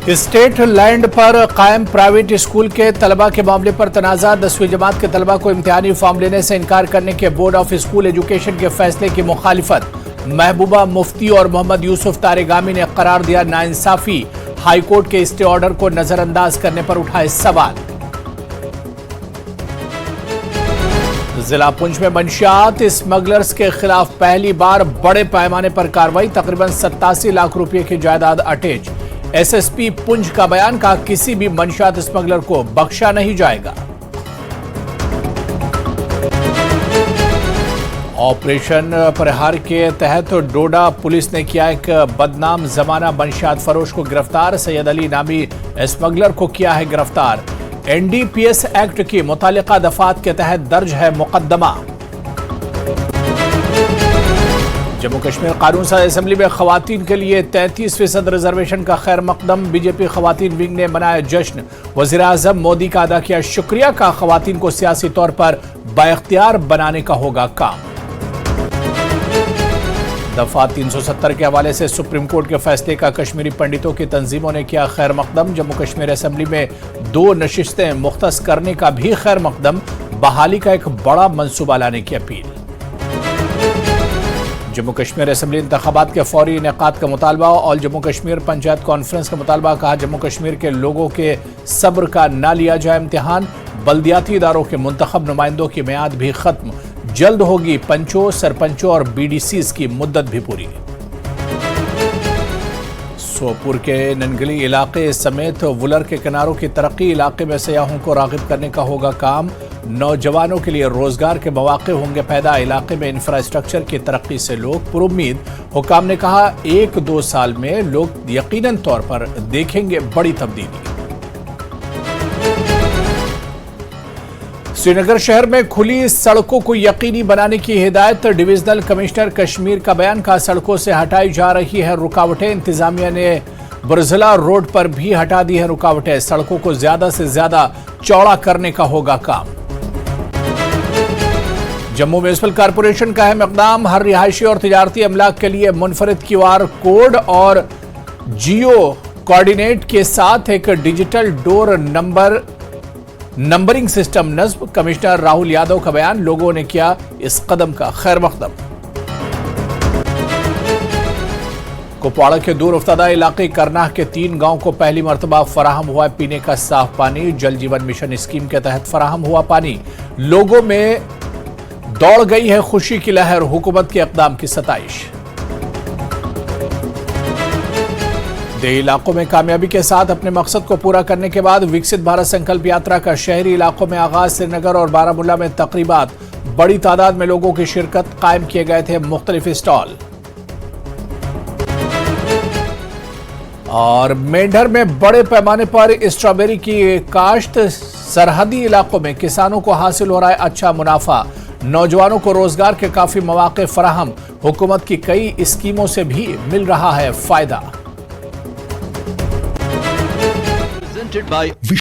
state land پر قائم private school کے طلبہ کے معاملے پر تنازع 10ویں جماعت کے طلبہ کو امتحانی فارم لینے سے انکار کرنے کے بورڈ آف اسکول ایجوکیشن کے فیصلے کی مخالفت محبوبہ مفتی اور محمد یوسف تارگامی نے قرار دیا ناانصافی ہائی کورٹ کے اسٹے آرڈر کو نظر انداز کرنے پر اٹھائے سوال ضلع پنچ میں منشیات اسمگلرز کے خلاف پہلی بار بڑے پیمانے پر کارروائی تقریباً 87 لاکھ روپے کی جائیداد اٹیچ ایس ایس پی پنچ کا بیان کہا کسی بھی منشیات اسمگلر کو بخشا نہیں جائے گا آپریشن پرہار کے تحت ڈوڈا پولیس نے کیا ایک بدنام زمانہ منشیات فروش کو گرفتار سید علی نامی اسمگلر کو کیا ہے گرفتار N D P S act کی متعلقہ دفعات کے تحت درج ہے مقدمہ جموں کشمیر قانون ساز اسمبلی میں خواتین کے لیے 33% ریزرویشن کا خیر مقدم بی جے پی خواتین ونگ نے منایا جشن وزیر اعظم مودی کا ادا کیا شکریہ کا خواتین کو سیاسی طور پر بااختیار بنانے کا ہوگا کام دفعہ 370 کے حوالے سے سپریم کورٹ کے فیصلے کا کشمیری پنڈتوں کی تنظیموں نے کیا خیر مقدم جموں کشمیر اسمبلی میں 2 نشستیں مختص کرنے کا بھی خیر مقدم بحالی کا ایک بڑا منصوبہ لانے کی اپیل جموں کشمیر اسمبلی انتخابات کے فوری انعقاد کا مطالبہ آل جموں کشمیر پنچایت کانفرنس کا مطالبہ کہا جموں کشمیر کے لوگوں کے صبر کا نہ لیا جائے امتحان بلدیاتی اداروں کے منتخب نمائندوں کی میعاد بھی ختم جلد ہوگی پنچوں سرپنچوں اور بی ڈی سیز کی مدت بھی پوری سوپور کے ننگلی علاقے سمیت وولر کے کناروں کی ترقی علاقے میں سیاحوں کو راغب کرنے کا ہوگا کام نوجوانوں کے لیے روزگار کے مواقع ہوں گے پیدا علاقے میں انفراسٹرکچر کی ترقی سے لوگ پر امید حکام نے کہا 1-2 سال میں لوگ یقیناً طور پر دیکھیں گے بڑی تبدیلی سری نگر شہر میں کھلی سڑکوں کو یقینی بنانے کی ہدایت ڈویژنل کمشنر کشمیر کا بیان کا سڑکوں سے ہٹائی جا رہی ہے رکاوٹیں انتظامیہ نے برزلا روڈ پر بھی ہٹا دی ہے رکاوٹیں سڑکوں کو زیادہ سے زیادہ چوڑا کرنے کا ہوگا کام جموں میونسپل کارپوریشن کا اہم اقدام ہر رہائشی اور تجارتی املاک کے لیے منفرد کیو آر کوڈ اور جیو کوارڈینیٹ کے ساتھ ایک ڈیجیٹل ڈور نمبرنگ سسٹم نصب کمشنر راہل یادو کا بیان لوگوں نے کیا اس قدم کا خیر مقدم کپواڑہ کے دور افتادہ علاقے کرناہ کے 3 گاؤں کو پہلی مرتبہ فراہم ہوا پینے کا صاف پانی جل جیون مشن اسکیم کے تحت فراہم ہوا پانی لوگوں میں دوڑ گئی ہے خوشی کی لہر حکومت کے اقدام کی ستائش دیہی علاقوں میں کامیابی کے ساتھ اپنے مقصد کو پورا کرنے کے بعد وکست بھارت سنکلپ یاترا کا شہری علاقوں میں آغاز سری نگر اور بارہ میں تقریبات بڑی تعداد میں لوگوں کی شرکت قائم کیے گئے تھے مختلف اسٹال اور مینڈھر میں بڑے پیمانے پر اسٹرابیری کی کاشت سرحدی علاقوں میں کسانوں کو حاصل ہو رہا ہے اچھا منافع نوجوانوں کو روزگار کے کافی مواقع فراہم حکومت کی کئی اسکیموں سے بھی مل رہا ہے فائدہ